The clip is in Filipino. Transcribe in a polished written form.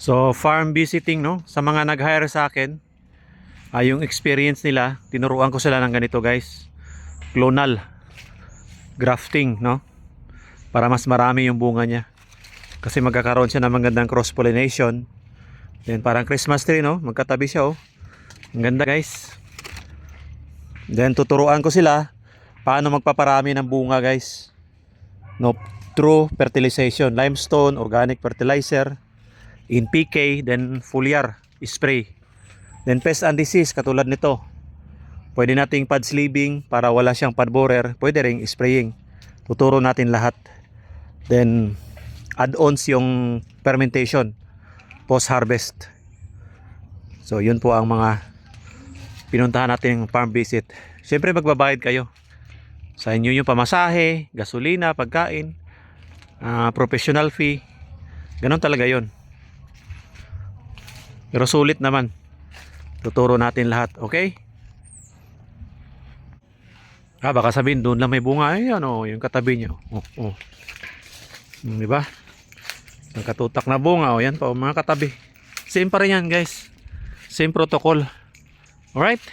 So farm visiting, no, sa mga nag-hire sa akin, yung experience nila, tinuruan ko sila ng ganito guys, clonal grafting, no, para mas marami yung bunga niya, kasi magkakaroon siya ng magandang cross pollination. Then parang Christmas tree, no, magkatabi siya, oh, ang ganda guys. Then tuturuan ko sila paano magpaparami ng bunga guys, no, through fertilization, limestone, organic fertilizer, in PK, then foliar spray, then pest and disease katulad nito. Pwede nating pad sleeving para wala siyang pad borer, pwede ring spraying. Tuturo natin lahat. Then add-ons yung fermentation post harvest. So yun po ang mga pinuntahan natin farm visit. Siyempre magbabayad kayo. Sa inyo yung pamasahe, gasolina, pagkain, professional fee. Ganon talaga yon. Pero sulit naman. Tuturo natin lahat, okay? Baka sabihin doon lang may bunga. Ayan, oh, yung katabi niya. Oh, oh. Di ba? Nakatutak na bunga. Oh, yan pa, oh, mga katabi. Same pa rin yan, guys. Same protocol. Alright?